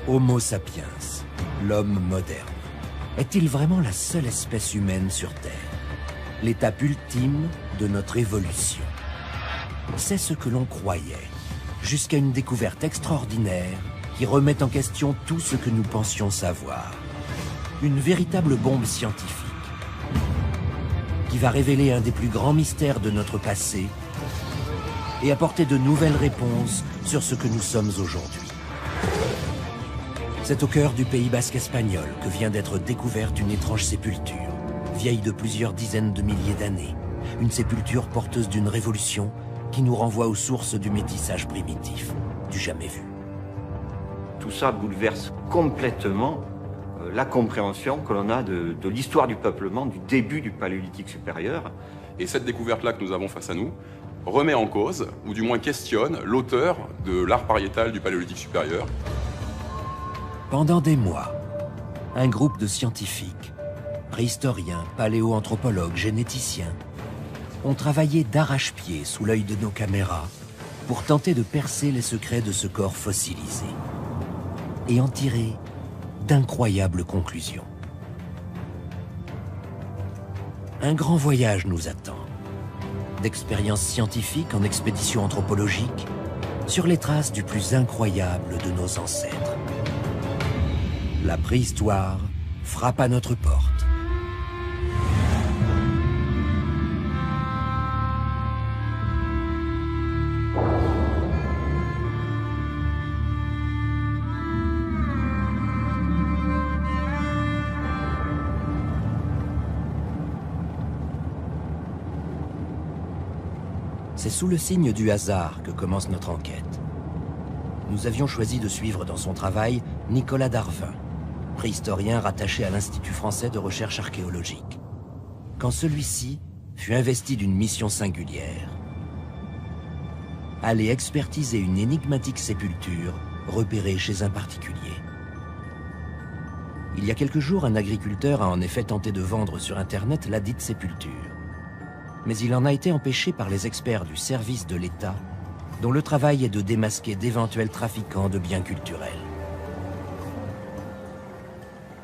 Homo sapiens, l'homme moderne, est-il vraiment la seule espèce humaine sur Terre? L'étape ultime de notre évolution. C'est ce que l'on croyait, jusqu'à une découverte extraordinaire qui remet en question tout ce que nous pensions savoir. Une véritable bombe scientifique qui va révéler un des plus grands mystères de notre passé et apporter de nouvelles réponses sur ce que nous sommes aujourd'hui. C'est au cœur du Pays basque espagnol que vient d'être découverte une étrange sépulture, vieille de plusieurs dizaines de milliers d'années. Une sépulture porteuse d'une révolution qui nous renvoie aux sources du métissage primitif, du jamais vu. Tout ça bouleverse complètement la compréhension que l'on a de l'histoire du peuplement, du début du Paléolithique supérieur. Et cette découverte-là que nous avons face à nous remet en cause, ou du moins questionne, l'auteur de l'art pariétal du Paléolithique supérieur. Pendant des mois, un groupe de scientifiques, préhistoriens, paléoanthropologues, généticiens, ont travaillé d'arrache-pied sous l'œil de nos caméras pour tenter de percer les secrets de ce corps fossilisé et en tirer d'incroyables conclusions. Un grand voyage nous attend, d'expériences scientifiques en expédition anthropologique, sur les traces du plus incroyable de nos ancêtres. La préhistoire frappe à notre porte. C'est sous le signe du hasard que commence notre enquête. Nous avions choisi de suivre dans son travail Nicolas Darvin, préhistorien rattaché à l'Institut français de recherche archéologique, quand celui-ci fut investi d'une mission singulière. Aller expertiser une énigmatique sépulture repérée chez un particulier. Il y a quelques jours, un agriculteur a en effet tenté de vendre sur Internet ladite sépulture. Mais il en a été empêché par les experts du service de l'État, dont le travail est de démasquer d'éventuels trafiquants de biens culturels.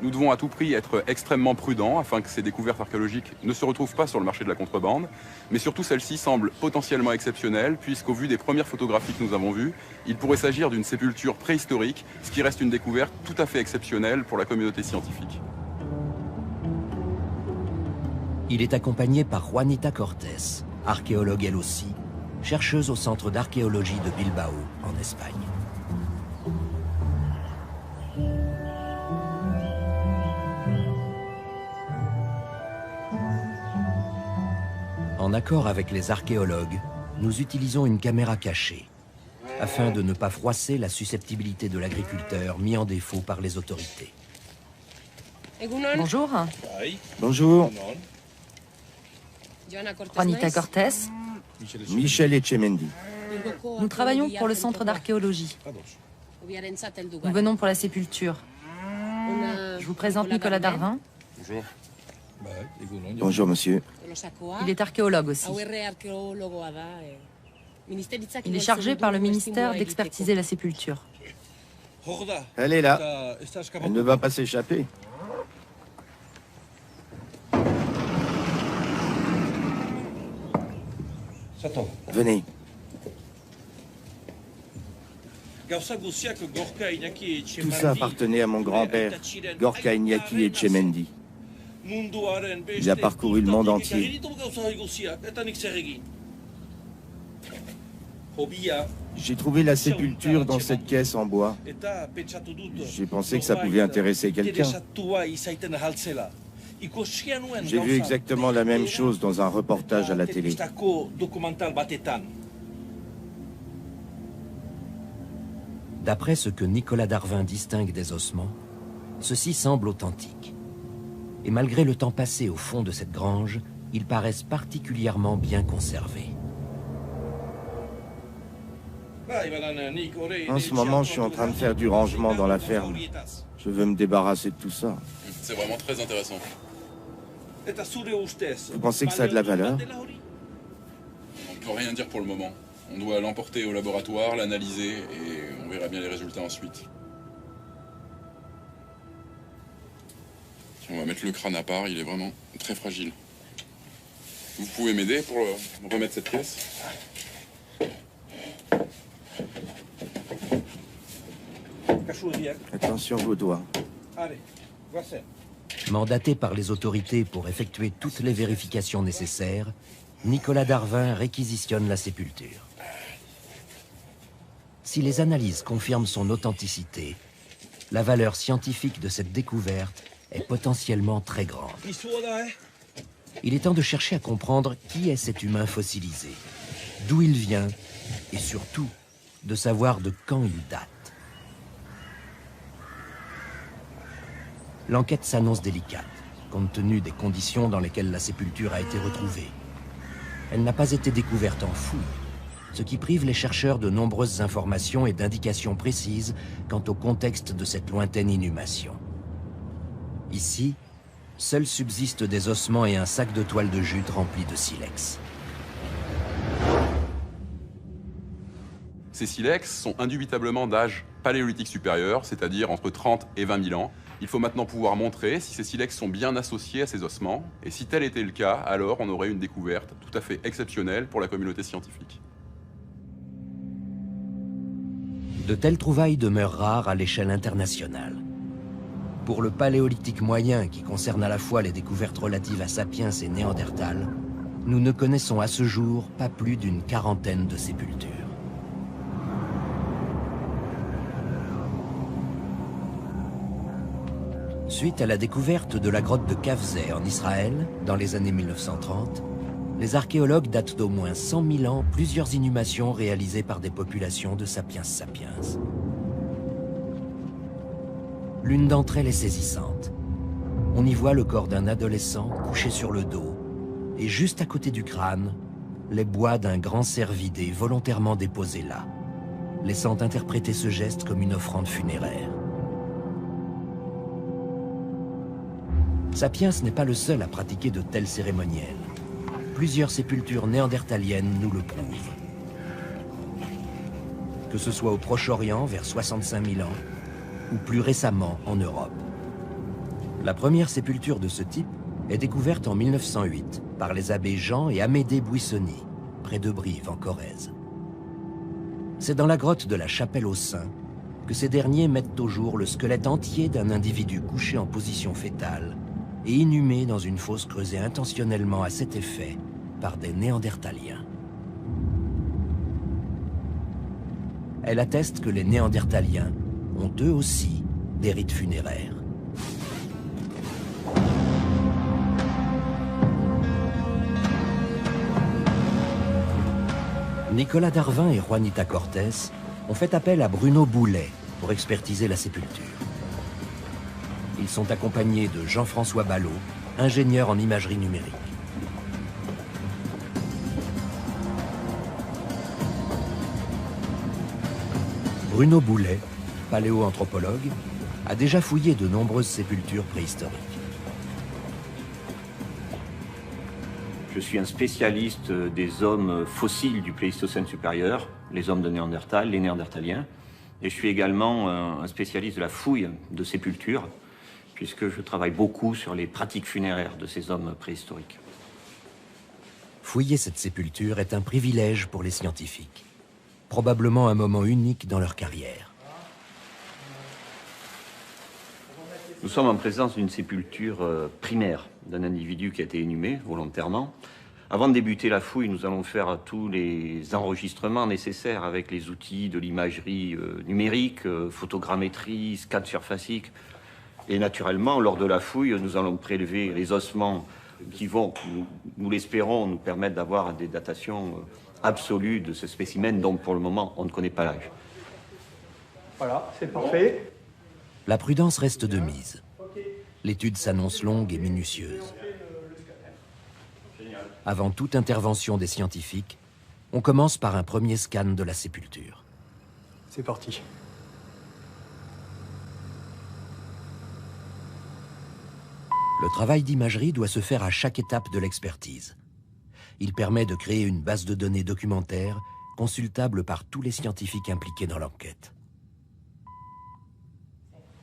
Nous devons à tout prix être extrêmement prudents afin que ces découvertes archéologiques ne se retrouvent pas sur le marché de la contrebande, mais surtout celle-ci semble potentiellement exceptionnelle puisqu'au vu des premières photographies que nous avons vues, il pourrait s'agir d'une sépulture préhistorique, ce qui reste une découverte tout à fait exceptionnelle pour la communauté scientifique. Il est accompagné par Juanita Cortés, archéologue elle aussi, chercheuse au centre d'archéologie de Bilbao, en Espagne. En accord avec les archéologues, nous utilisons une caméra cachée, afin de ne pas froisser la susceptibilité de l'agriculteur mis en défaut par les autorités. Bonjour. Bonjour. Juanita Cortés. Michel Etchemendi. Nous travaillons pour le centre d'archéologie. Nous venons pour la sépulture. Je vous présente Nicolas Darvin. Bonjour. Bonjour, monsieur. Il est archéologue aussi. Il est chargé par le ministère d'expertiser la sépulture. Elle est là. Elle ne va pas s'échapper. Venez. Tout ça appartenait à mon grand-père, Gorka Iñaki Etchemendi. Il a parcouru le monde entier. J'ai trouvé la sépulture dans cette caisse en bois. J'ai pensé que ça pouvait intéresser quelqu'un. J'ai vu exactement la même chose dans un reportage à la télé. D'après ce que Nicolas Darvin distingue des ossements, ceux-ci semblent authentiques. Et malgré le temps passé au fond de cette grange, ils paraissent particulièrement bien conservés. En ce moment, je suis en train de faire du rangement dans la ferme. Je veux me débarrasser de tout ça. C'est vraiment très intéressant. Vous pensez que ça a de la valeur? On ne peut rien dire pour le moment. On doit l'emporter au laboratoire, l'analyser et on verra bien les résultats ensuite. On va mettre le crâne à part, il est vraiment très fragile. Vous pouvez m'aider pour remettre cette pièce? Attention vos doigts. Mandaté par les autorités pour effectuer toutes les vérifications nécessaires, Nicolas Darvin réquisitionne la sépulture. Si les analyses confirment son authenticité, la valeur scientifique de cette découverte est potentiellement très grande. Il est temps de chercher à comprendre qui est cet humain fossilisé, d'où il vient et surtout de savoir de quand il date. L'enquête s'annonce délicate, compte tenu des conditions dans lesquelles la sépulture a été retrouvée. Elle n'a pas été découverte en fouille, ce qui prive les chercheurs de nombreuses informations et d'indications précises quant au contexte de cette lointaine inhumation. Ici, seuls subsistent des ossements et un sac de toile de jute rempli de silex. Ces silex sont indubitablement d'âge paléolithique supérieur, c'est-à-dire entre 30 et 20 000 ans. Il faut maintenant pouvoir montrer si ces silex sont bien associés à ces ossements, et si tel était le cas, alors on aurait une découverte tout à fait exceptionnelle pour la communauté scientifique. De telles trouvailles demeurent rares à l'échelle internationale. Pour le paléolithique moyen, qui concerne à la fois les découvertes relatives à Sapiens et Néandertal, nous ne connaissons à ce jour pas plus d'une quarantaine de sépultures. Suite à la découverte de la grotte de Kafzeh en Israël, dans les années 1930, les archéologues datent d'au moins 100 000 ans plusieurs inhumations réalisées par des populations de Sapiens sapiens. L'une d'entre elles est saisissante. On y voit le corps d'un adolescent couché sur le dos, et juste à côté du crâne, les bois d'un grand cervidé volontairement déposés là, laissant interpréter ce geste comme une offrande funéraire. Sapiens n'est pas le seul à pratiquer de tels cérémoniels. Plusieurs sépultures néandertaliennes nous le prouvent. Que ce soit au Proche-Orient, vers 65 000 ans, ou plus récemment en Europe. La première sépulture de ce type est découverte en 1908 par les abbés Jean et Amédée Buissonny, près de Brive, en Corrèze. C'est dans la grotte de la Chapelle aux Saints que ces derniers mettent au jour le squelette entier d'un individu couché en position fétale et inhumé dans une fosse creusée intentionnellement à cet effet par des Néandertaliens. Elle atteste que les Néandertaliens ont eux aussi des rites funéraires. Nicolas Darvin et Juanita Cortés ont fait appel à Bruno Boulet pour expertiser la sépulture. Ils sont accompagnés de Jean-François Ballot, ingénieur en imagerie numérique. Bruno Boulet, paléoanthropologue, a déjà fouillé de nombreuses sépultures préhistoriques. Je suis un spécialiste des hommes fossiles du Pléistocène supérieur, les hommes de Néandertal, les Néandertaliens. Et je suis également un spécialiste de la fouille de sépultures, puisque je travaille beaucoup sur les pratiques funéraires de ces hommes préhistoriques. Fouiller cette sépulture est un privilège pour les scientifiques. Probablement un moment unique dans leur carrière. Nous sommes en présence d'une sépulture primaire d'un individu qui a été inhumé volontairement. Avant de débuter la fouille, nous allons faire tous les enregistrements nécessaires avec les outils de l'imagerie numérique, photogrammétrie, scan surfacique. Et naturellement, lors de la fouille, nous allons prélever les ossements qui vont, nous l'espérons, nous permettre d'avoir des datations absolues de ce spécimen dont pour le moment on ne connaît pas l'âge. Voilà, c'est parfait. La prudence reste de mise. L'étude s'annonce longue et minutieuse. Avant toute intervention des scientifiques, on commence par un premier scan de la sépulture. C'est parti. Le travail d'imagerie doit se faire à chaque étape de l'expertise. Il permet de créer une base de données documentaire consultable par tous les scientifiques impliqués dans l'enquête.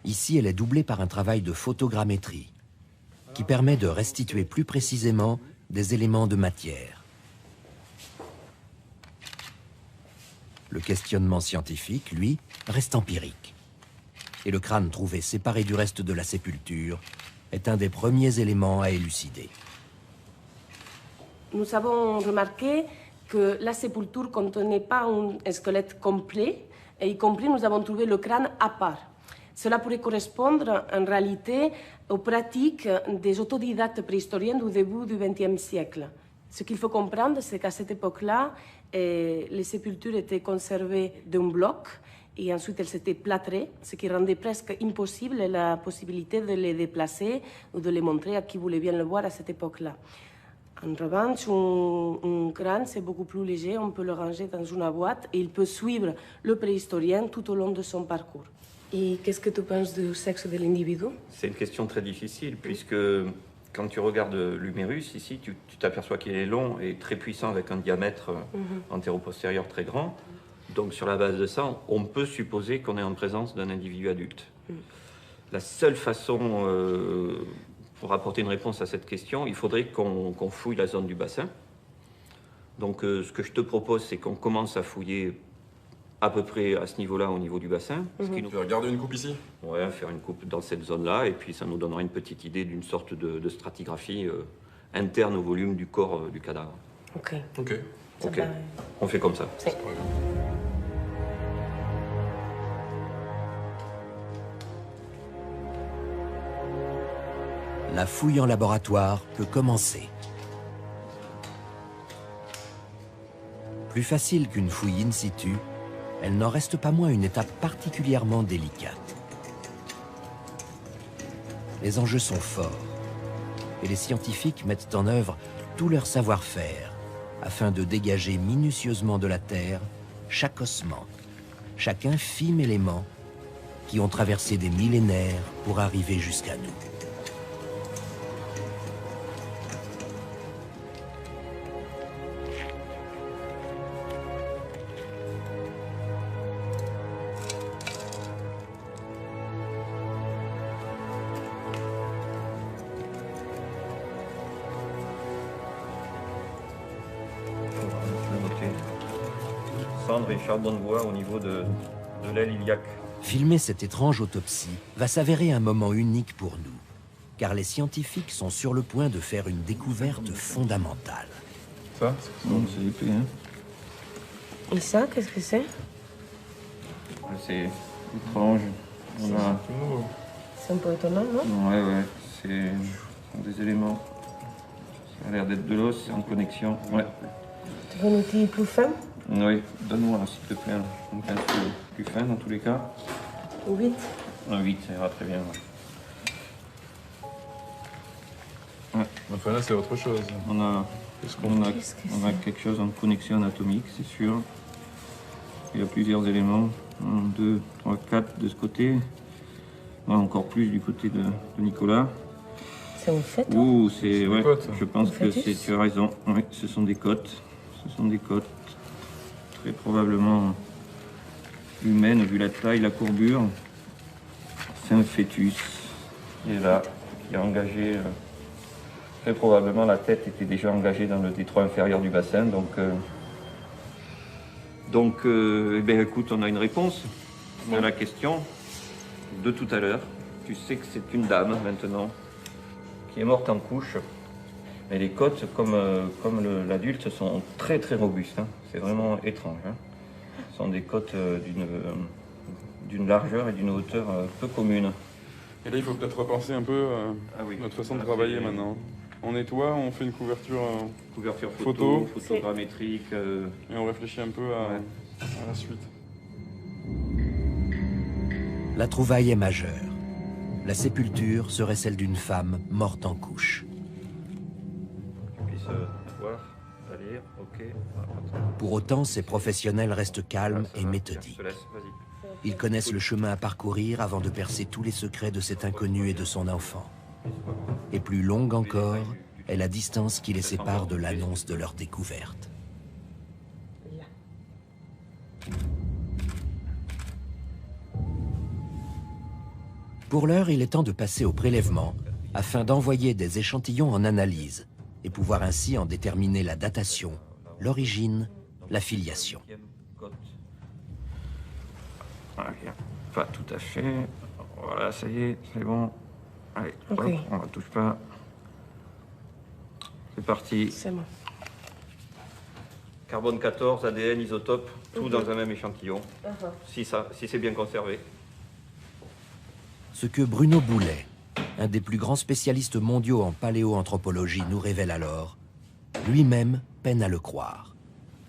Ici, elle est doublée par un travail de photogrammétrie, qui permet de restituer plus précisément des éléments de matière. Le questionnement scientifique, lui, reste empirique. Et le crâne trouvé séparé du reste de la sépulture est un des premiers éléments à élucider. Nous avons remarqué que la sépulture ne contenait pas un squelette complet, et y compris nous avons trouvé le crâne à part. Cela pourrait correspondre en réalité aux pratiques des autodidactes préhistoriens du début du XXe siècle. Ce qu'il faut comprendre, c'est qu'à cette époque-là, les sépultures étaient conservées d'un bloc et ensuite elles étaient plâtrées, ce qui rendait presque impossible la possibilité de les déplacer ou de les montrer à qui voulait bien le voir à cette époque-là. En revanche, un crâne, c'est beaucoup plus léger, on peut le ranger dans une boîte et il peut suivre le préhistorien tout au long de son parcours. Et qu'est-ce que tu penses du sexe de l'individu? C'est une question très difficile, puisque quand tu regardes l'humérus, ici, tu t'aperçois qu'il est long et très puissant avec un diamètre antéro-postérieur très grand. Donc sur la base de ça, on peut supposer qu'on est en présence d'un individu adulte. La seule façon pour apporter une réponse à cette question, il faudrait qu'on fouille la zone du bassin. Donc ce que je te propose, c'est qu'on commence à fouiller à peu près à ce niveau-là, au niveau du bassin. Tu vas garder une coupe ici? Ouais, faire une coupe dans cette zone-là, et puis ça nous donnera une petite idée d'une sorte de stratigraphie interne au volume du corps du cadavre. Ok. Ok. Ok, on fait comme ça. La fouille en laboratoire peut commencer. Plus facile qu'une fouille in situ, elle n'en reste pas moins une étape particulièrement délicate. Les enjeux sont forts, et les scientifiques mettent en œuvre tout leur savoir-faire afin de dégager minutieusement de la terre chaque ossement, chaque infime élément qui ont traversé des millénaires pour arriver jusqu'à nous. Cendre et charbon de bois au niveau de l'aile iliaque. Filmer cette étrange autopsie va s'avérer un moment unique pour nous, car les scientifiques sont sur le point de faire une découverte fondamentale. Ça? Non, c'est épais, hein. Et ça, qu'est-ce que c'est? C'est étrange. C'est un peu étonnant, non? Ouais, ce sont des éléments. Ça a l'air d'être de l'os, c'est en connexion. Ouais. Tu veux un outil plus fin? Oui, donne-moi s'il te plaît, un pinceau plus fin dans tous les cas. 8. Un 8, ça ira très bien. Ouais. Enfin là, c'est autre chose. On a quelque chose en connexion anatomique, c'est sûr. Il y a plusieurs éléments. 1, 2, 3, 4 de ce côté. Ouais, encore plus du côté de Nicolas. C'est une fête? Ouh, c'est... Ouais, côtes. je pense que c'est... Tu as raison. Oui, ce sont des côtes. Ce sont des côtes. Très probablement humaines, vu la taille, la courbure. C'est un fœtus. Il est là, qui est engagé... Très probablement, la tête était déjà engagée dans le détroit inférieur du bassin, donc eh bien, écoute, on a une réponse à la question de tout à l'heure. Tu sais que c'est une dame, maintenant, qui est morte en couche. Mais les côtes, comme l'adulte, sont très très robustes. Hein. C'est vraiment étrange. Hein. Ce sont des côtes d'une largeur et d'une hauteur peu communes. Et là, il faut peut-être repenser un peu notre façon de travailler maintenant. On nettoie, on fait une couverture photogrammétrique. Et on réfléchit un peu à la suite. La trouvaille est majeure. La sépulture serait celle d'une femme morte en couche. Pour autant, ces professionnels restent calmes et méthodiques. Ils connaissent le chemin à parcourir avant de percer tous les secrets de cet inconnu et de son enfant. Et plus longue encore est la distance qui les sépare de l'annonce de leur découverte. Pour l'heure, il est temps de passer au prélèvement afin d'envoyer des échantillons en analyse et pouvoir ainsi en déterminer la datation, l'origine, la filiation. Pas tout à fait. Voilà, ça y est, c'est bon. Allez, okay. Hop, on ne touche pas. C'est parti. C'est bon. Carbone 14, ADN, isotope, tout dans un même échantillon, si c'est bien conservé. Ce que Bruno Boulet, un des plus grands spécialistes mondiaux en paléoanthropologie, nous révèle alors, lui-même peine à le croire.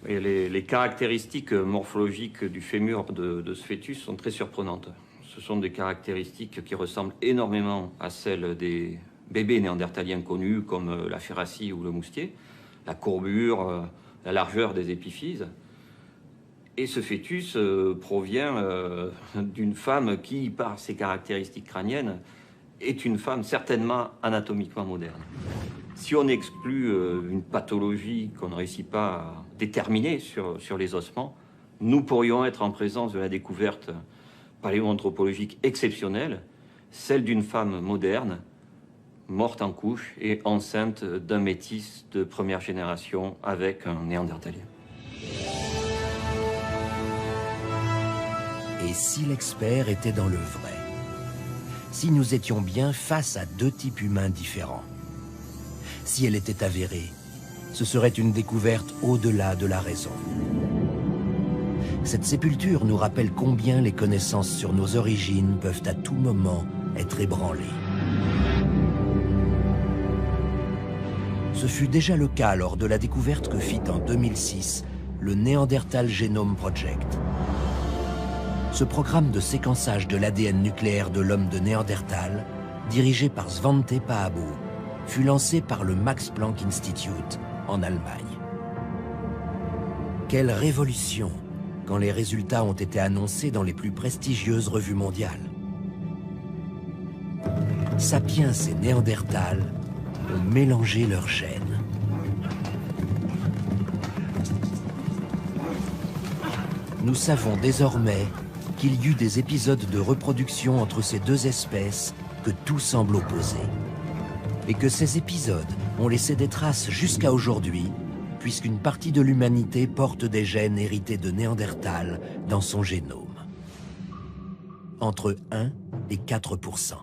Et les caractéristiques morphologiques du fémur de ce fœtus sont très surprenantes. Ce sont des caractéristiques qui ressemblent énormément à celles des bébés néandertaliens connus, comme la ferracie ou le moustier, la courbure, la largeur des épiphyses. Et ce fœtus provient d'une femme qui, par ses caractéristiques crâniennes, est une femme certainement anatomiquement moderne. Si on exclut une pathologie qu'on ne réussit pas à déterminer sur les ossements, nous pourrions être en présence de la découverte paléoanthropologique exceptionnelle, celle d'une femme moderne, morte en couche et enceinte d'un métis de première génération avec un néandertalien. Et si l'expert était dans le vrai? Si nous étions bien face à deux types humains différents? Si elle était avérée, ce serait une découverte au-delà de la raison. Cette sépulture nous rappelle combien les connaissances sur nos origines peuvent à tout moment être ébranlées. Ce fut déjà le cas lors de la découverte que fit en 2006 le Neanderthal Genome Project. Ce programme de séquençage de l'ADN nucléaire de l'homme de Néandertal, dirigé par Svante Pääbo, fut lancé par le Max Planck Institute en Allemagne. Quelle révolution quand les résultats ont été annoncés dans les plus prestigieuses revues mondiales. Sapiens et Néandertal ont mélangé leurs gènes. Nous savons désormais qu'il y eut des épisodes de reproduction entre ces deux espèces que tout semble opposer. Et que ces épisodes ont laissé des traces jusqu'à aujourd'hui, puisqu'une partie de l'humanité porte des gènes hérités de Néandertal dans son génome. Entre 1 et 4%.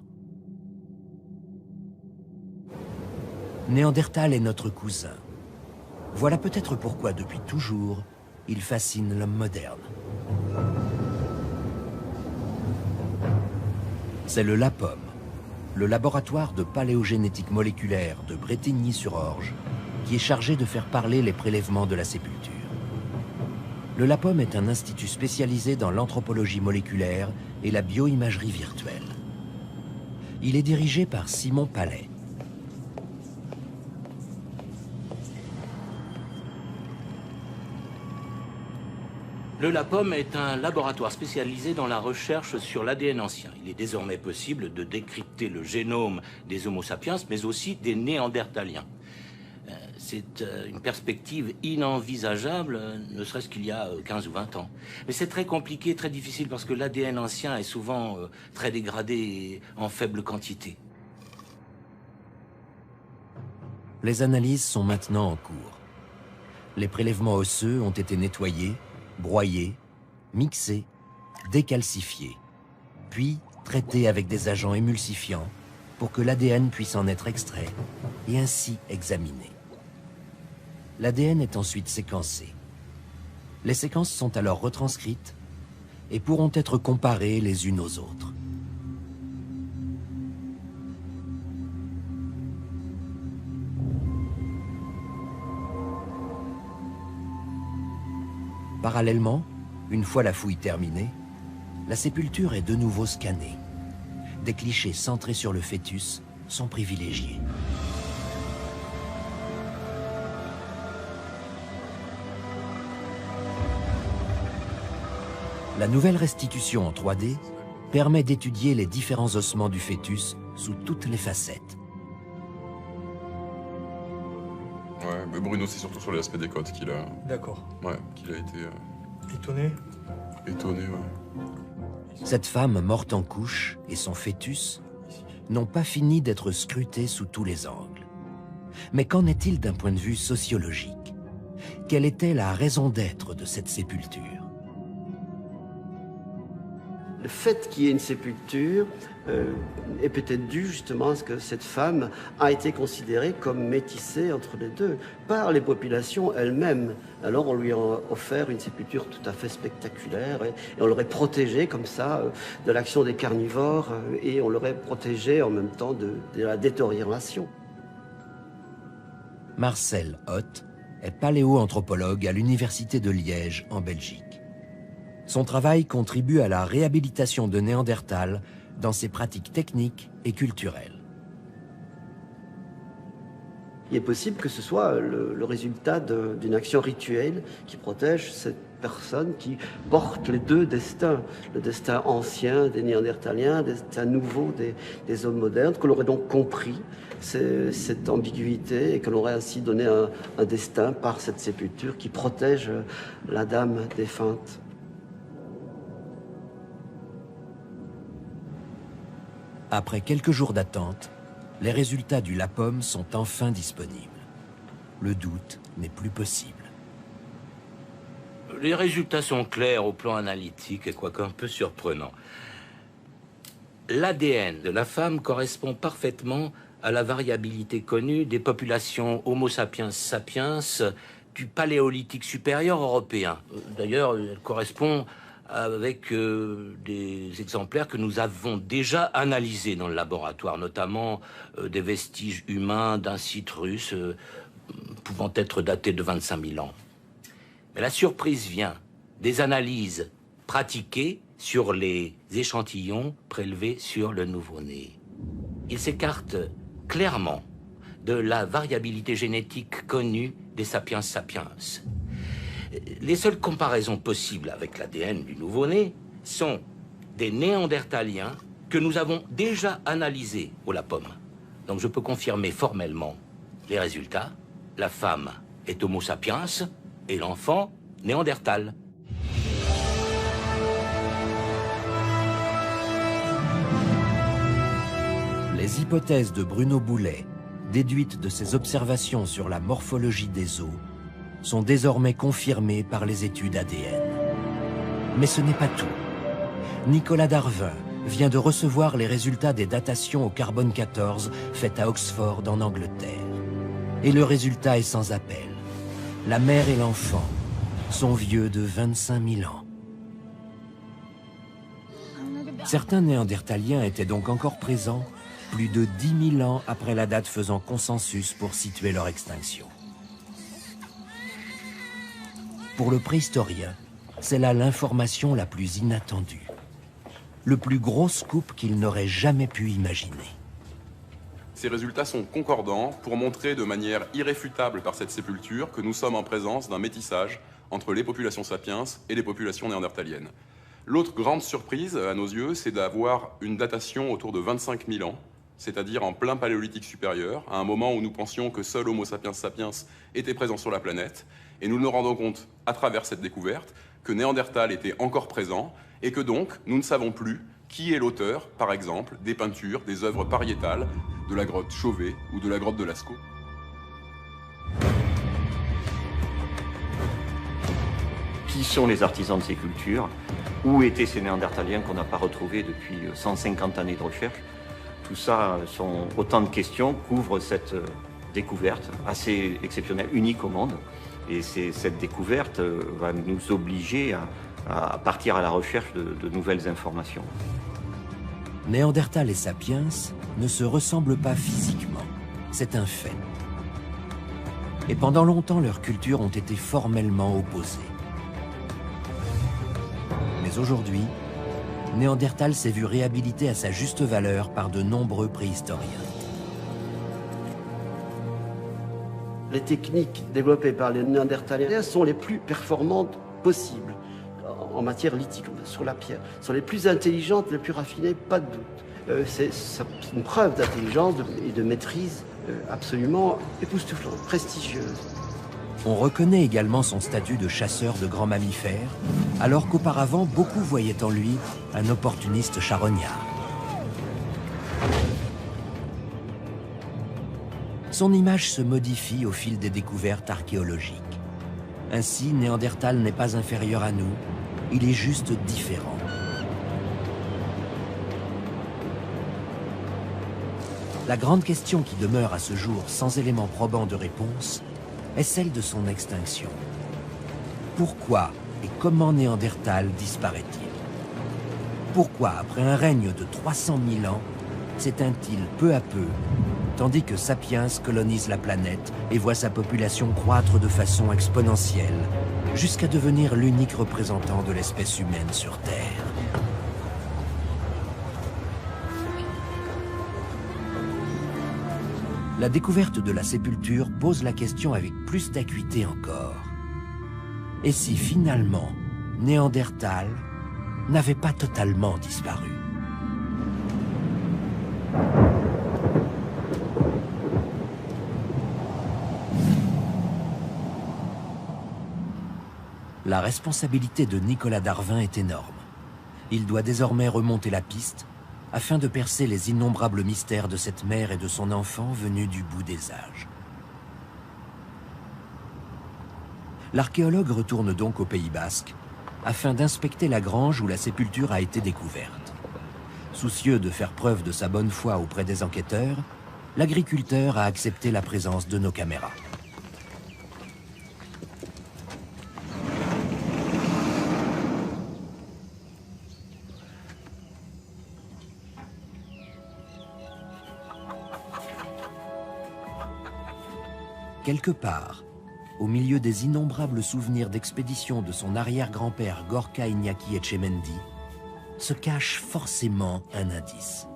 Néandertal est notre cousin. Voilà peut-être pourquoi, depuis toujours, il fascine l'homme moderne. C'est le LAPOM, le laboratoire de paléogénétique moléculaire de Bretigny-sur-Orge, qui est chargé de faire parler les prélèvements de la sépulture. Le LAPOM est un institut spécialisé dans l'anthropologie moléculaire et la bioimagerie virtuelle. Il est dirigé par Simon Palais. Le LAPOM est un laboratoire spécialisé dans la recherche sur l'ADN ancien. Il est désormais possible de décrypter le génome des Homo sapiens, mais aussi des Néandertaliens. C'est une perspective inenvisageable, ne serait-ce qu'il y a 15 ou 20 ans. Mais c'est très compliqué, très difficile, parce que l'ADN ancien est souvent très dégradé et en faible quantité. Les analyses sont maintenant en cours. Les prélèvements osseux ont été nettoyés, broyés, mixés, décalcifiés, puis traités avec des agents émulsifiants pour que l'ADN puisse en être extrait et ainsi examiné. L'ADN est ensuite séquencé. Les séquences sont alors retranscrites et pourront être comparées les unes aux autres. Parallèlement, une fois la fouille terminée, la sépulture est de nouveau scannée. Des clichés centrés sur le fœtus sont privilégiés. La nouvelle restitution en 3D permet d'étudier les différents ossements du fœtus sous toutes les facettes. Ouais, mais Bruno, c'est surtout sur l'aspect des côtes qu'il a... D'accord. Ouais, qu'il a été... Étonné? Étonné, ouais. Cette femme morte en couche et son fœtus n'ont pas fini d'être scrutés sous tous les angles. Mais qu'en est-il d'un point de vue sociologique? Quelle était la raison d'être de cette sépulture? Le fait qu'il y ait une sépulture est peut-être dû justement à ce que cette femme a été considérée comme métissée entre les deux par les populations elles-mêmes. Alors on lui a offert une sépulture tout à fait spectaculaire et on l'aurait protégée comme ça de l'action des carnivores et on l'aurait protégée en même temps de la détérioration. Marcel Hoth est paléoanthropologue à l'Université de Liège en Belgique. Son travail contribue à la réhabilitation de Néandertal dans ses pratiques techniques et culturelles. Il est possible que ce soit le résultat d'une action rituelle qui protège cette personne qui porte les deux destins, le destin ancien des Néandertaliens, le destin nouveau des hommes modernes, que l'on aurait donc compris cette ambiguïté et que l'on aurait ainsi donné un destin par cette sépulture qui protège la dame défunte. Après quelques jours d'attente, les résultats du LAPOM sont enfin disponibles. Le doute n'est plus possible. Les résultats sont clairs au plan analytique et quoique un peu surprenants. L'ADN de la femme correspond parfaitement à la variabilité connue des populations Homo sapiens sapiens du Paléolithique supérieur européen. D'ailleurs, elle correspond avec des exemplaires que nous avons déjà analysés dans le laboratoire, notamment des vestiges humains d'un site russe pouvant être daté de 25 000 ans. Mais la surprise vient des analyses pratiquées sur les échantillons prélevés sur le nouveau-né. Ils s'écartent clairement de la variabilité génétique connue des sapiens sapiens. Les seules comparaisons possibles avec l'ADN du nouveau-né sont des néandertaliens que nous avons déjà analysés au LAPOM. Donc je peux confirmer formellement les résultats. La femme est Homo sapiens et l'enfant néandertal. Les hypothèses de Bruno Boulet, déduites de ses observations sur la morphologie des os, sont désormais confirmées par les études ADN. Mais ce n'est pas tout. Nicolas Darwin vient de recevoir les résultats des datations au carbone 14 faites à Oxford en Angleterre. Et le résultat est sans appel. La mère et l'enfant sont vieux de 25 000 ans. Certains néandertaliens étaient donc encore présents plus de 10 000 ans après la date faisant consensus pour situer leur extinction. Pour le préhistorien, c'est là l'information la plus inattendue. Le plus gros scoop qu'il n'aurait jamais pu imaginer. Ces résultats sont concordants pour montrer de manière irréfutable par cette sépulture que nous sommes en présence d'un métissage entre les populations sapiens et les populations néandertaliennes. L'autre grande surprise, à nos yeux, c'est d'avoir une datation autour de 25 000 ans, c'est-à-dire en plein paléolithique supérieur, à un moment où nous pensions que seul Homo sapiens sapiens était présent sur la planète. Et nous nous rendons compte, à travers cette découverte, que Néandertal était encore présent et que donc, nous ne savons plus qui est l'auteur, par exemple, des peintures, des œuvres pariétales de la grotte Chauvet ou de la grotte de Lascaux. Qui sont les artisans de ces cultures? Où étaient ces Néandertaliens qu'on n'a pas retrouvés depuis 150 années de recherche? Tout ça sont autant de questions qu'ouvre cette découverte assez exceptionnelle, unique au monde. Et cette découverte va nous obliger à partir à la recherche de nouvelles informations. Néandertal et Sapiens ne se ressemblent pas physiquement, c'est un fait. Et pendant longtemps, leurs cultures ont été formellement opposées. Mais aujourd'hui, Néandertal s'est vu réhabilité à sa juste valeur par de nombreux préhistoriens. Les techniques développées par les Néandertaliens sont les plus performantes possibles en matière lithique, sur la pierre. Sont les plus intelligentes, les plus raffinées, pas de doute. C'est une preuve d'intelligence et de maîtrise absolument époustouflante, prestigieuse. On reconnaît également son statut de chasseur de grands mammifères, alors qu'auparavant, beaucoup voyaient en lui un opportuniste charognard. son image se modifie au fil des découvertes archéologiques. Ainsi, Néandertal n'est pas inférieur à nous, il est juste différent. La grande question qui demeure à ce jour sans éléments probants de réponse est celle de son extinction. Pourquoi et comment Néandertal disparaît-il? Pourquoi, après un règne de 300 000 ans, s'éteint-il peu à peu, tandis que Sapiens colonise la planète et voit sa population croître de façon exponentielle, jusqu'à devenir l'unique représentant de l'espèce humaine sur Terre? La découverte de la sépulture pose la question avec plus d'acuité encore. Et si finalement, Néandertal n'avait pas totalement disparu? La responsabilité de Nicolas Darwin est énorme. Il doit désormais remonter la piste afin de percer les innombrables mystères de cette mère et de son enfant venus du bout des âges. L'archéologue retourne donc au Pays Basque afin d'inspecter la grange où la sépulture a été découverte. Soucieux de faire preuve de sa bonne foi auprès des enquêteurs, l'agriculteur a accepté la présence de nos caméras. Quelque part, au milieu des innombrables souvenirs d'expéditions de son arrière-grand-père Gorka Iñaki Etchemendy, se cache forcément un indice.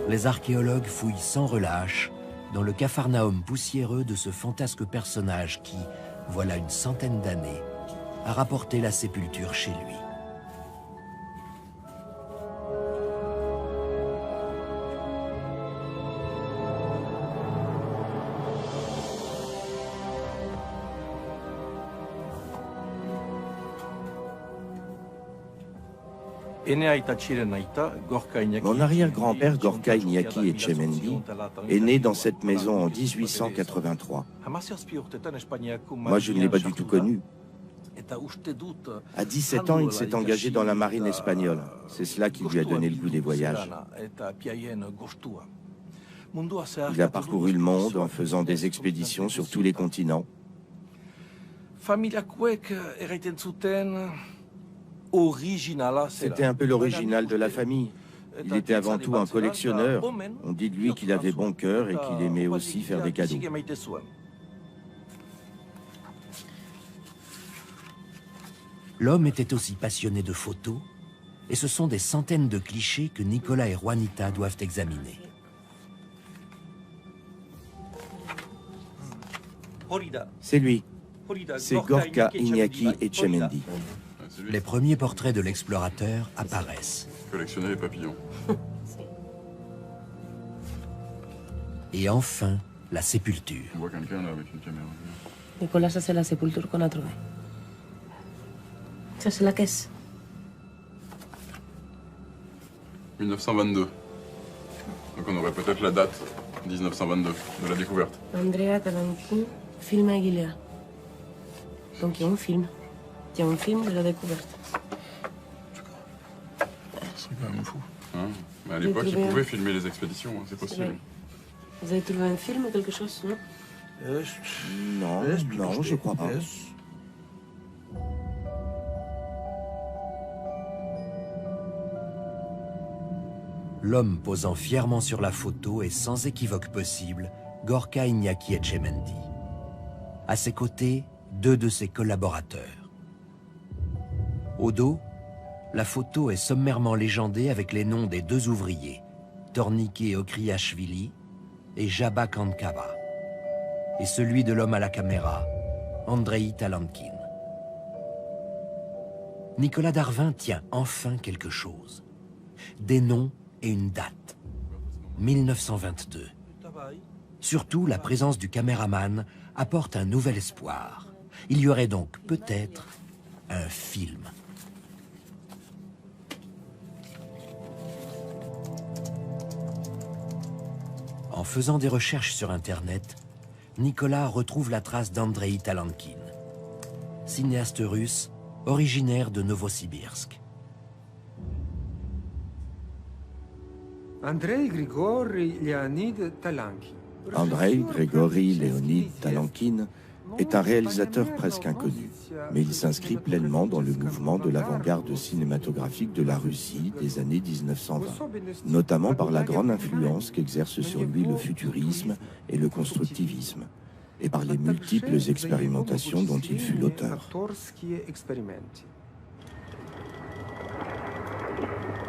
Les archéologues fouillent sans relâche dans le capharnaüm poussiéreux de ce fantasque personnage qui, voilà une centaine d'années, a rapporté la sépulture chez lui. Mon arrière-grand-père Gorka Iñaki Etchemendy est né dans cette maison en 1883. Moi, je ne l'ai pas du tout connu. À 17 ans, il s'est engagé dans la marine espagnole. C'est cela qui lui a donné le goût des voyages. Il a parcouru le monde en faisant des expéditions sur tous les continents. C'était un peu l'original de la famille. Il était avant tout un collectionneur. On dit de lui qu'il avait bon cœur et qu'il aimait aussi faire des cadeaux. L'homme était aussi passionné de photos, et ce sont des centaines de clichés que Nicolas et Juanita doivent examiner. C'est lui. C'est Gorka Iñaki Etchemendy. Les premiers portraits de l'explorateur apparaissent. Collectionner les papillons. Et enfin, la sépulture. On voit quelqu'un là avec une caméra. Nicolas, ça c'est la sépulture qu'on a trouvée. Ça c'est la caisse. 1922. Donc on aurait peut-être la date 1922 de la découverte. Andrea Talanquin, film Aguilera. Donc il y a un film. Il y a un film de la découverte. C'est quand même fou. Hein? Mais à l'époque, ils pouvaient filmer les expéditions, hein, c'est possible. Vous avez trouvé un film ou quelque chose, non? Non, je crois pas. L'homme posant fièrement sur la photo est sans équivoque possible Gorka Iñaki Etchemendy. À ses côtés, deux de ses collaborateurs. Au dos, la photo est sommairement légendée avec les noms des deux ouvriers, Tornike Okriashvili et Jabba Kankava, et celui de l'homme à la caméra, Andrei Talanquin. Nicolas Darwin tient enfin quelque chose. Des noms et une date. 1922. Surtout, la présence du caméraman apporte un nouvel espoir. Il y aurait donc peut-être un film. faisant des recherches sur Internet, Nicolas retrouve la trace d'Andrei Talankin, cinéaste russe originaire de Novosibirsk. Andrei Grigori Leonid Talankin. Andrei Grigori Leonid Talankin est un réalisateur presque inconnu, mais il s'inscrit pleinement dans le mouvement de l'avant-garde cinématographique de la Russie des années 1920, notamment par la grande influence qu'exerce sur lui le futurisme et le constructivisme, et par les multiples expérimentations dont il fut l'auteur.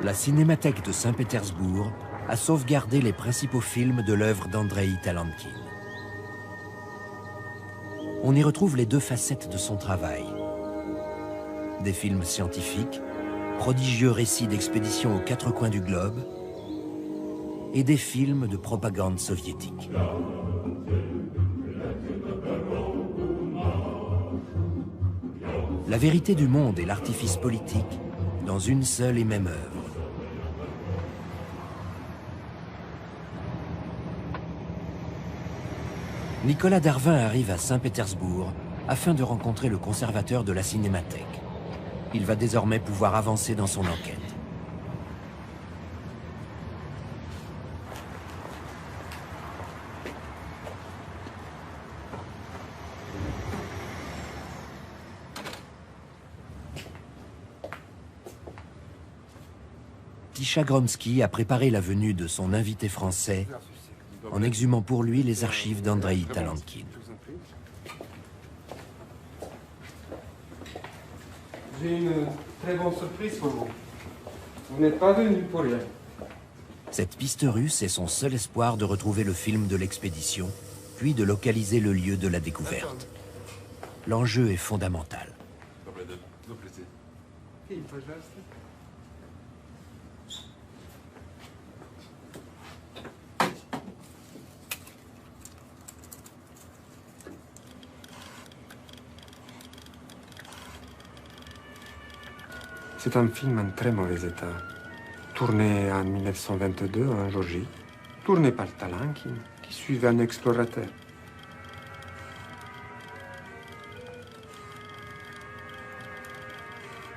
La Cinémathèque de Saint-Pétersbourg a sauvegardé les principaux films de l'œuvre d'Andrei Talankin. On y retrouve les deux facettes de son travail. Des films scientifiques, prodigieux récits d'expéditions aux quatre coins du globe, et des films de propagande soviétique. La vérité du monde et l'artifice politique dans une seule et même œuvre. Nicolas Darvin arrive à Saint-Pétersbourg afin de rencontrer le conservateur de la Cinémathèque. Il va désormais pouvoir avancer dans son enquête. Tisha Gromsky a préparé la venue de son invité français en exhumant pour lui les archives d'Andrei Talankin. J'ai une très bonne surprise pour vous. Vous n'êtes pas venu pour rien. Cette piste russe est son seul espoir de retrouver le film de l'expédition, puis de localiser le lieu de la découverte. L'enjeu est fondamental. C'est un film en très mauvais état. Tourné en 1922 en Géorgie. Tourné par Talankin, qui suivait un explorateur.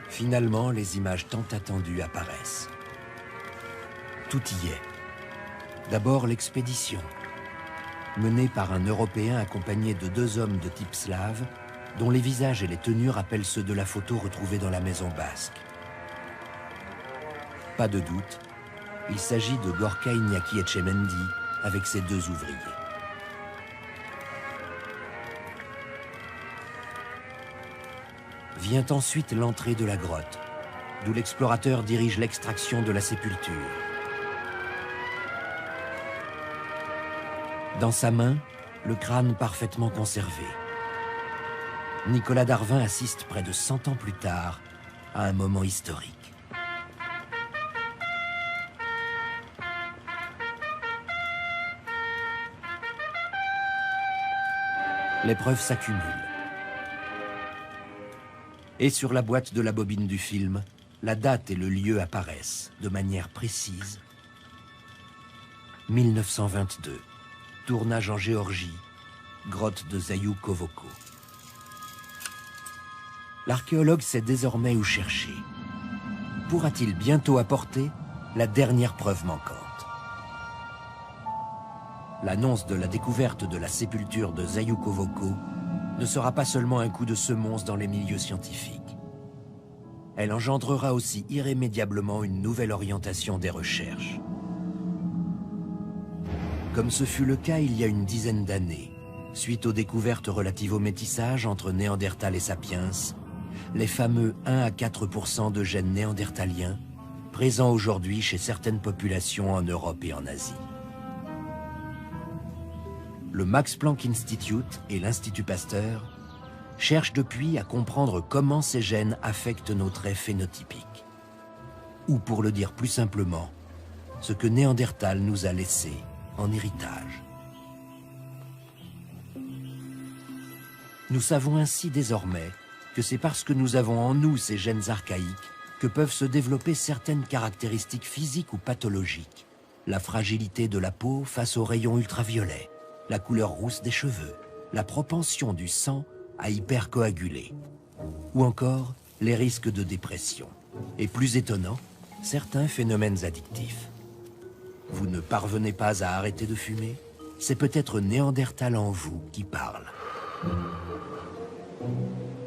Finalement, les images tant attendues apparaissent. Tout y est. D'abord l'expédition, menée par un Européen accompagné de deux hommes de type slave, dont les visages et les tenues rappellent ceux de la photo retrouvée dans la maison basque. Pas de doute, il s'agit de Gorka Iñaki Etchemendi avec ses deux ouvriers. Vient ensuite l'entrée de la grotte, d'où l'explorateur dirige l'extraction de la sépulture. Dans sa main, le crâne parfaitement conservé. Nicolas Darvin assiste près de 100 ans plus tard à un moment historique. Les preuves s'accumulent. Et sur la boîte de la bobine du film, la date et le lieu apparaissent de manière précise. 1922, tournage en Géorgie, grotte de Zayou-Kovoko. L'archéologue sait désormais où chercher. Pourra-t-il bientôt apporter la dernière preuve manquante? L'annonce de la découverte de la sépulture de Zayou-Kovoko ne sera pas seulement un coup de semonce dans les milieux scientifiques. Elle engendrera aussi irrémédiablement une nouvelle orientation des recherches. Comme ce fut le cas il y a une dizaine d'années, suite aux découvertes relatives au métissage entre Néandertal et Sapiens, les fameux 1 à 4% de gènes néandertaliens, présents aujourd'hui chez certaines populations en Europe et en Asie. Le Max Planck Institute et l'Institut Pasteur cherchent depuis à comprendre comment ces gènes affectent nos traits phénotypiques. Ou pour le dire plus simplement, ce que Néandertal nous a laissé en héritage. Nous savons ainsi désormais que c'est parce que nous avons en nous ces gènes archaïques que peuvent se développer certaines caractéristiques physiques ou pathologiques, la fragilité de la peau face aux rayons ultraviolets, la couleur rousse des cheveux, la propension du sang à hypercoaguler, ou encore les risques de dépression. Et plus étonnant, certains phénomènes addictifs. Vous ne parvenez pas à arrêter de fumer? C'est peut-être Néandertal en vous qui parle.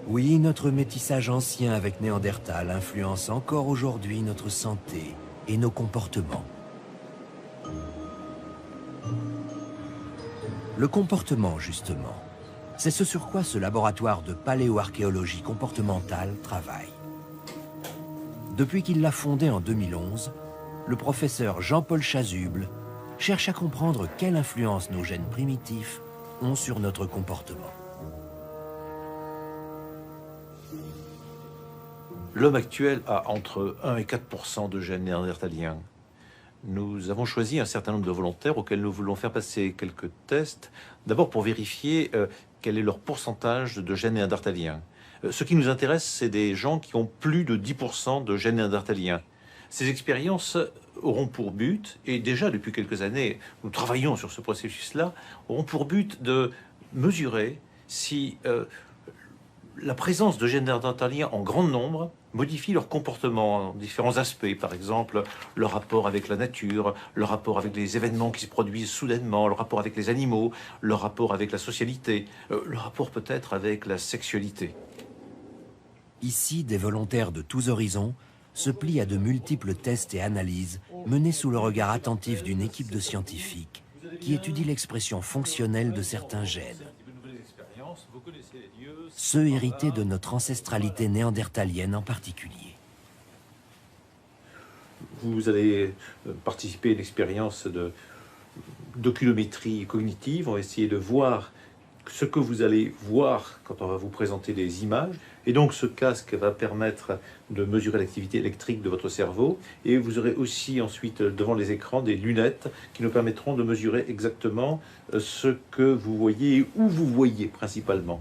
Oui, notre métissage ancien avec Néandertal influence encore aujourd'hui notre santé et nos comportements. Le comportement, justement, c'est ce sur quoi ce laboratoire de paléoarchéologie comportementale travaille. Depuis qu'il l'a fondé en 2011, le professeur Jean-Paul Chasuble cherche à comprendre quelle influence nos gènes primitifs ont sur notre comportement. L'homme actuel a entre 1 et 4% de gènes néandertaliens. Nous avons choisi un certain nombre de volontaires auxquels nous voulons faire passer quelques tests, d'abord pour vérifier quel est leur pourcentage de gènes néandertaliens. Ce qui nous intéresse, c'est des gens qui ont plus de 10% de gènes néandertaliens. Ces expériences auront pour but, et déjà depuis quelques années, nous travaillons sur ce processus-là, auront pour but de mesurer si la présence de gènes néandertaliens en grand nombre modifie leur comportement en différents aspects, par exemple leur rapport avec la nature, leur rapport avec les événements qui se produisent soudainement, leur rapport avec les animaux, leur rapport avec la socialité, leur rapport peut-être avec la sexualité. Ici, des volontaires de tous horizons se plient à de multiples tests et analyses menés sous le regard attentif d'une équipe de scientifiques qui étudie l'expression fonctionnelle de certains gènes. Ceux hérités de notre ancestralité néandertalienne en particulier. Vous allez participer à une expérience d'oculométrie cognitive. On va essayer de voir ce que vous allez voir quand on va vous présenter des images. Et donc ce casque va permettre de mesurer l'activité électrique de votre cerveau. Et vous aurez aussi ensuite devant les écrans des lunettes qui nous permettront de mesurer exactement ce que vous voyez et où vous voyez principalement.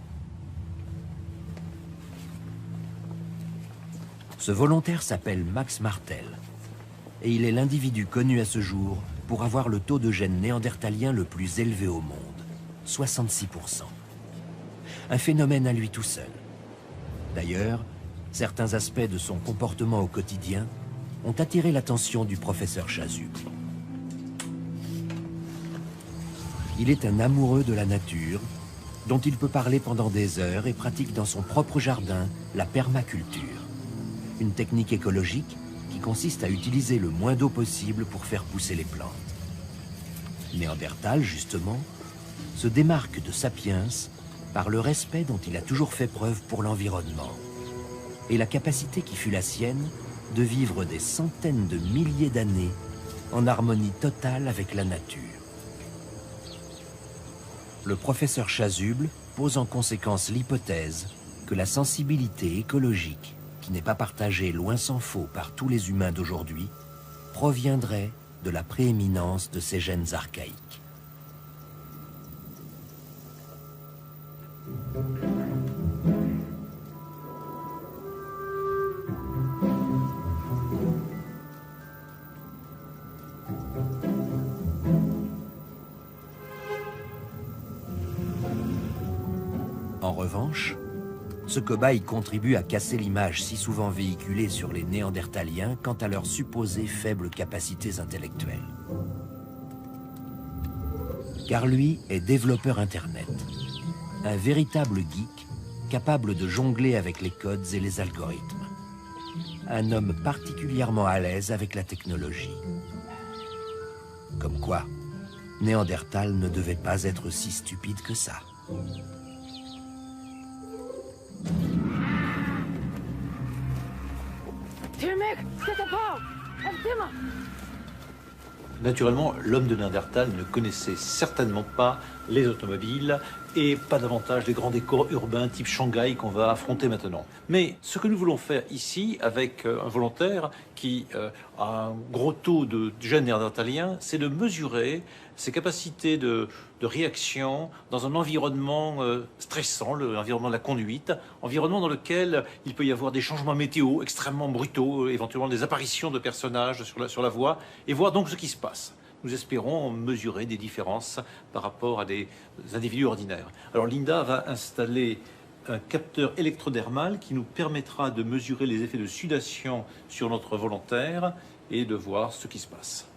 Ce volontaire s'appelle Max Martel. Et il est l'individu connu à ce jour pour avoir le taux de gènes néandertaliens le plus élevé au monde. 66%. Un phénomène à lui tout seul. D'ailleurs, certains aspects de son comportement au quotidien ont attiré l'attention du professeur Chasuble. Il est un amoureux de la nature, dont il peut parler pendant des heures et pratique dans son propre jardin la permaculture. Une technique écologique qui consiste à utiliser le moins d'eau possible pour faire pousser les plantes. Néandertal, justement, se démarque de Sapiens par le respect dont il a toujours fait preuve pour l'environnement et la capacité qui fut la sienne de vivre des centaines de milliers d'années en harmonie totale avec la nature. Le professeur Chasuble pose en conséquence l'hypothèse que la sensibilité écologique, qui n'est pas partagée loin s'en faut par tous les humains d'aujourd'hui, proviendrait de la prééminence de ces gènes archaïques. En revanche, ce cobaye contribue à casser l'image si souvent véhiculée sur les Néandertaliens quant à leurs supposées faibles capacités intellectuelles. Car lui est développeur Internet, un véritable geek capable de jongler avec les codes et les algorithmes. Un homme particulièrement à l'aise avec la technologie. Comme quoi, Néandertal ne devait pas être si stupide que ça. Naturellement, l'homme de Néandertal ne connaissait certainement pas les automobiles et pas davantage les grands décors urbains type Shanghai qu'on va affronter maintenant. Mais ce que nous voulons faire ici avec un volontaire qui a un gros taux de gènes néandertaliens, c'est de mesurer ses capacités de réaction dans un environnement stressant, l'environnement de la conduite, environnement dans lequel il peut y avoir des changements météo extrêmement brutaux, éventuellement des apparitions de personnages sur la voie, et voir donc ce qui se passe. nous espérons mesurer des différences par rapport à des individus ordinaires. Alors Linda va installer un capteur électrodermal qui nous permettra de mesurer les effets de sudation sur notre volontaire et de voir ce qui se passe.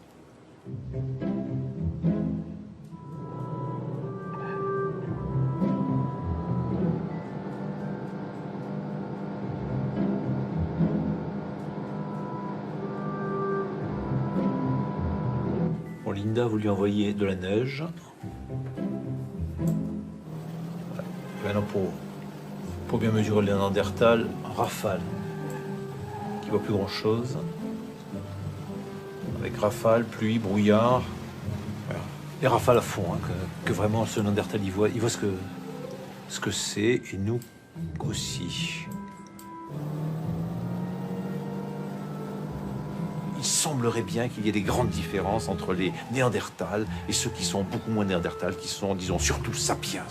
Bon, Linda, vous lui envoyez de la neige. Maintenant, pour bien mesurer le Néandertal, rafale, qui voit plus grand-chose. Avec rafale, pluie, brouillard. Voilà. Les rafales à fond, hein, que vraiment ce Néandertal, il voit ce que c'est, et nous aussi. Il semblerait bien qu'il y ait des grandes différences entre les Néandertals et ceux qui sont beaucoup moins Néandertals, qui sont, disons, surtout sapiens.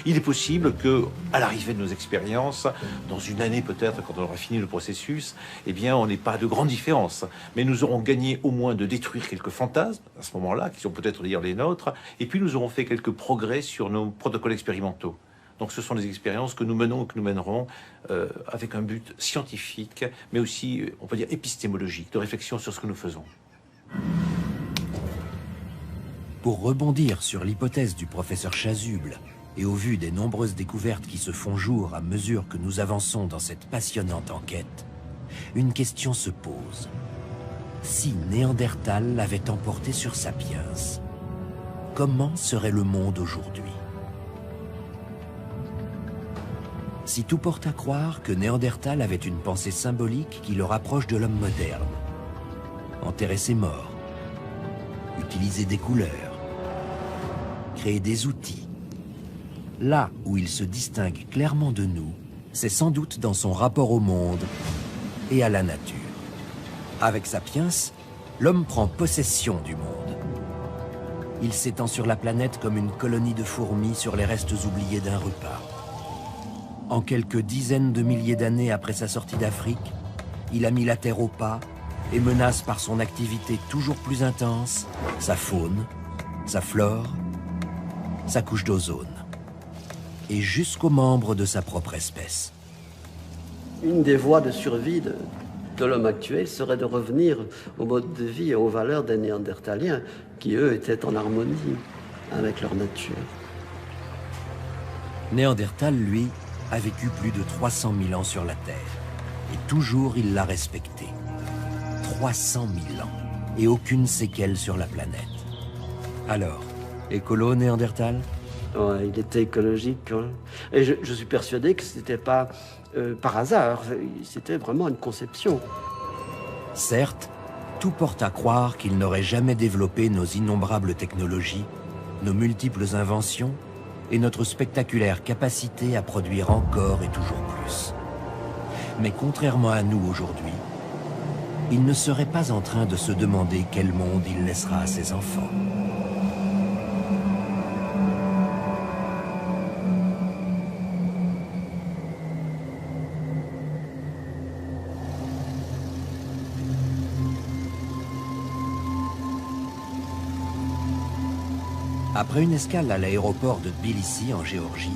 Il est possible que, à l'arrivée de nos expériences, dans une année peut-être, quand on aura fini le processus, eh bien, on n'ait pas de grandes différences. Mais nous aurons gagné au moins de détruire quelques fantasmes, à ce moment-là, qui sont peut-être d'ailleurs les nôtres, et puis nous aurons fait quelques progrès sur nos protocoles expérimentaux. Donc ce sont des expériences que nous menons et que nous mènerons avec un but scientifique, mais aussi, on peut dire, épistémologique, de réflexion sur ce que nous faisons. Pour rebondir sur l'hypothèse du professeur Chasuble, et au vu des nombreuses découvertes qui se font jour à mesure que nous avançons dans cette passionnante enquête, une question se pose. Si Néandertal l'avait emporté sur Sapiens, comment serait le monde aujourd'hui? Si tout porte à croire que Néandertal avait une pensée symbolique qui le rapproche de l'homme moderne, enterrer ses morts, utiliser des couleurs, créer des outils, là où il se distingue clairement de nous, c'est sans doute dans son rapport au monde et à la nature. Avec Sapiens, l'homme prend possession du monde. Il s'étend sur la planète comme une colonie de fourmis sur les restes oubliés d'un repas. En quelques dizaines de milliers d'années après sa sortie d'Afrique, il a mis la Terre au pas et menace par son activité toujours plus intense sa faune, sa flore, sa couche d'ozone, et jusqu'aux membres de sa propre espèce. Une des voies de survie de l'homme actuel serait de revenir au mode de vie et aux valeurs des Néandertaliens, qui eux étaient en harmonie avec leur nature. Néandertal, lui, a vécu plus de 300 000 ans sur la Terre, et toujours il l'a respecté. 300 000 ans, et aucune séquelle sur la planète. Alors, écolo Néandertal? Ouais, il était écologique. Hein. Et je suis persuadé que ce n'était pas par hasard, c'était vraiment une conception. Certes, tout porte à croire qu'il n'aurait jamais développé nos innombrables technologies, nos multiples inventions et notre spectaculaire capacité à produire encore et toujours plus. Mais contrairement à nous aujourd'hui, il ne serait pas en train de se demander quel monde il laissera à ses enfants. Après une escale à l'aéroport de Tbilissi, en Géorgie,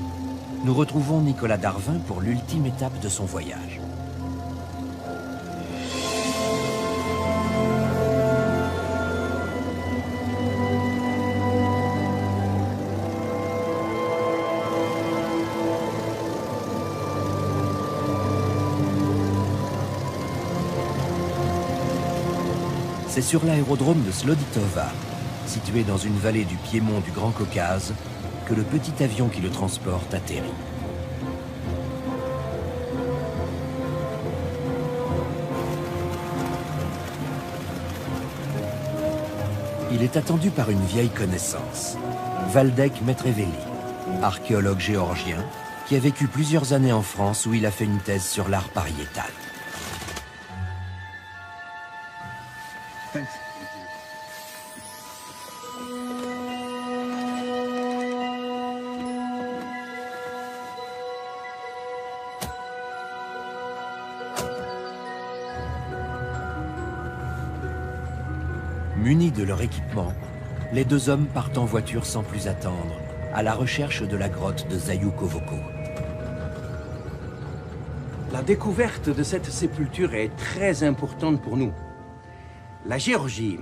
nous retrouvons Nicolas Darvin pour l'ultime étape de son voyage. C'est sur l'aérodrome de Sloditova, situé dans une vallée du piémont du Grand Caucase, que le petit avion qui le transporte atterrit. Il est attendu par une vieille connaissance, Valdek Metreveli, archéologue géorgien, qui a vécu plusieurs années en France où il a fait une thèse sur l'art pariétal. Munis de leur équipement, les deux hommes partent en voiture sans plus attendre, à la recherche de la grotte de Zayukovoko. La découverte de cette sépulture est très importante pour nous. La Géorgie,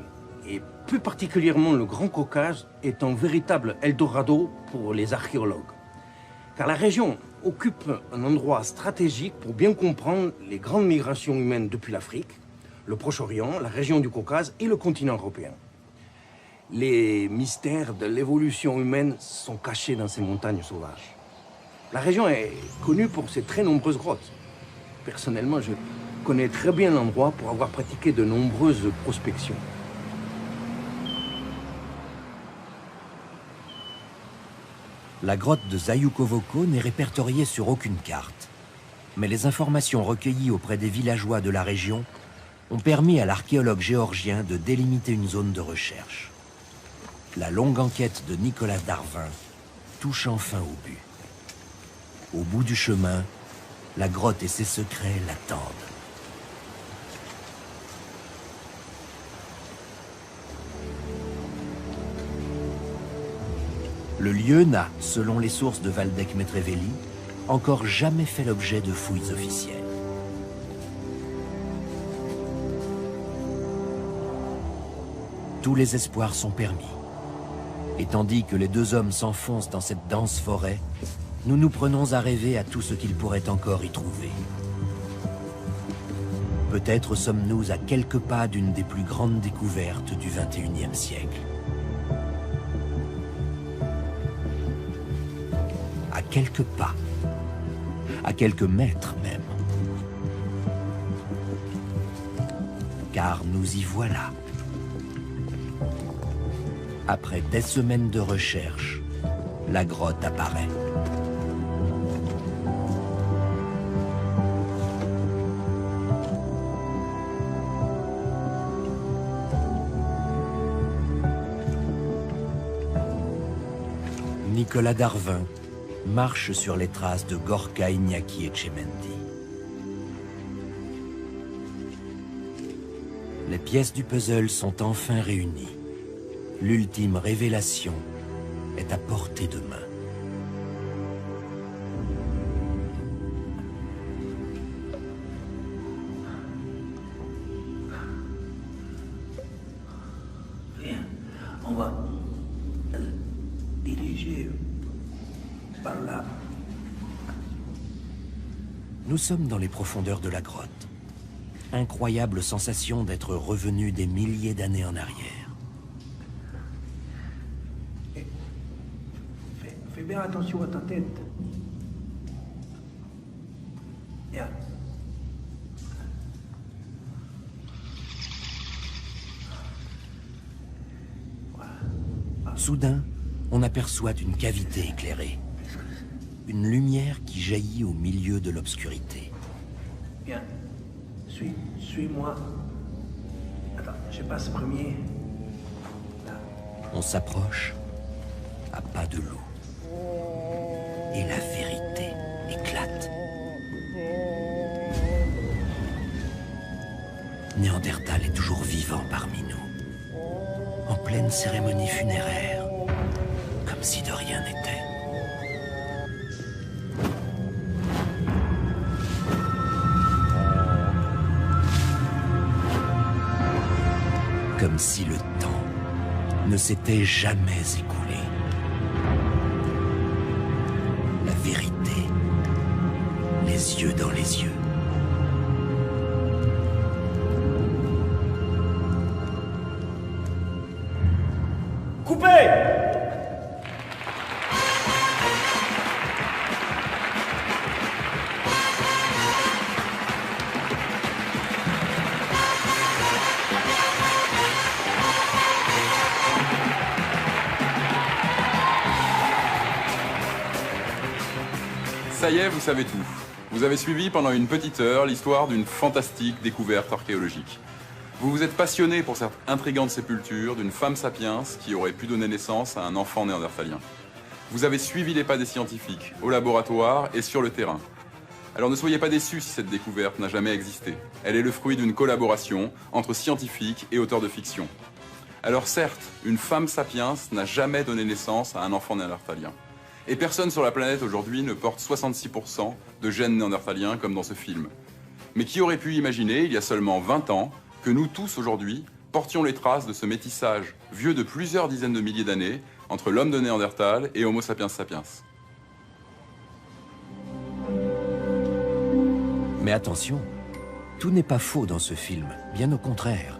et plus particulièrement le Grand Caucase, est un véritable Eldorado pour les archéologues. Car la région occupe un endroit stratégique pour bien comprendre les grandes migrations humaines depuis l'Afrique, le Proche-Orient, la région du Caucase et le continent européen. Les mystères de l'évolution humaine sont cachés dans ces montagnes sauvages. La région est connue pour ses très nombreuses grottes. Personnellement, je connais très bien l'endroit pour avoir pratiqué de nombreuses prospections. La grotte de Zayukovoko n'est répertoriée sur aucune carte. Mais les informations recueillies auprès des villageois de la région ont permis à l'archéologue géorgien de délimiter une zone de recherche. La longue enquête de Nicolas Darvin touche enfin au but. Au bout du chemin, la grotte et ses secrets l'attendent. Le lieu n'a, selon les sources de Valdec Metrevelli, encore jamais fait l'objet de fouilles officielles. Tous les espoirs sont permis. Et tandis que les deux hommes s'enfoncent dans cette dense forêt, nous nous prenons à rêver à tout ce qu'ils pourraient encore y trouver. Peut-être sommes-nous à quelques pas d'une des plus grandes découvertes du XXIe siècle. À quelques pas, à quelques mètres même. Car nous y voilà. Après des semaines de recherche, la grotte apparaît. Nicolas Darvin marche sur les traces de Gorka, Iñaki et Tchemendi. Les pièces du puzzle sont enfin réunies. L'ultime révélation est à portée de main. Viens, on va diriger par là. Nous sommes dans les profondeurs de la grotte. Incroyable sensation d'être revenu des milliers d'années en arrière. Fais bien attention à ta tête. Bien. Soudain, on aperçoit une cavité éclairée. Une lumière qui jaillit au milieu de l'obscurité. Bien. Suis-moi. Attends, je passe premier. Là. On s'approche à pas de loup. Et la vérité éclate. Néandertal est toujours vivant parmi nous. En pleine cérémonie funéraire. Comme si de rien n'était. Comme si le temps ne s'était jamais écoulé. La vérité, les yeux dans les yeux. Coupez! Ça y est, vous savez tout. Vous avez suivi pendant une petite heure l'histoire d'une fantastique découverte archéologique. Vous vous êtes passionné pour cette intrigante sépulture d'une femme sapiens qui aurait pu donner naissance à un enfant néandertalien. Vous avez suivi les pas des scientifiques, au laboratoire et sur le terrain. Alors ne soyez pas déçus si cette découverte n'a jamais existé. Elle est le fruit d'une collaboration entre scientifiques et auteurs de fiction. Alors certes, une femme sapiens n'a jamais donné naissance à un enfant néandertalien. Et personne sur la planète aujourd'hui ne porte 66% de gènes néandertaliens comme dans ce film. Mais qui aurait pu imaginer, il y a seulement 20 ans, que nous tous aujourd'hui portions les traces de ce métissage vieux de plusieurs dizaines de milliers d'années entre l'homme de Néandertal et Homo sapiens sapiens. Mais attention, tout n'est pas faux dans ce film, bien au contraire.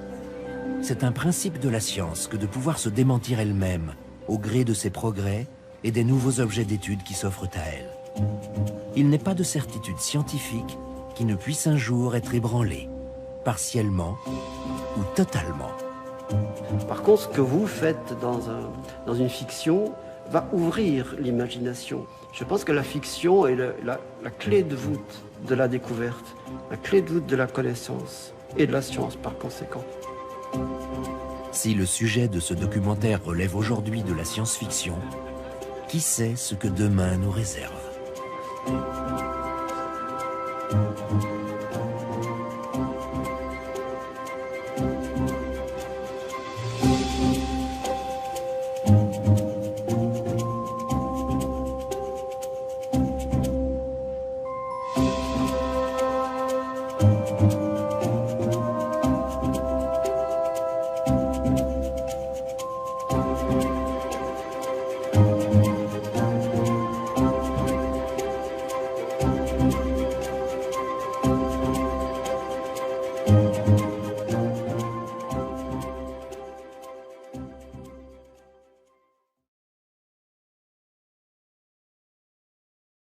C'est un principe de la science que de pouvoir se démentir elle-même au gré de ses progrès et des nouveaux objets d'étude qui s'offrent à elle. Il n'est pas de certitude scientifique qui ne puisse un jour être ébranlée, partiellement ou totalement. Par contre, ce que vous faites dans une fiction va ouvrir l'imagination. Je pense que la fiction est la clé de voûte de la découverte, la clé de voûte de la connaissance et de la science par conséquent. Si le sujet de ce documentaire relève aujourd'hui de la science-fiction, qui sait ce que demain nous réserve ?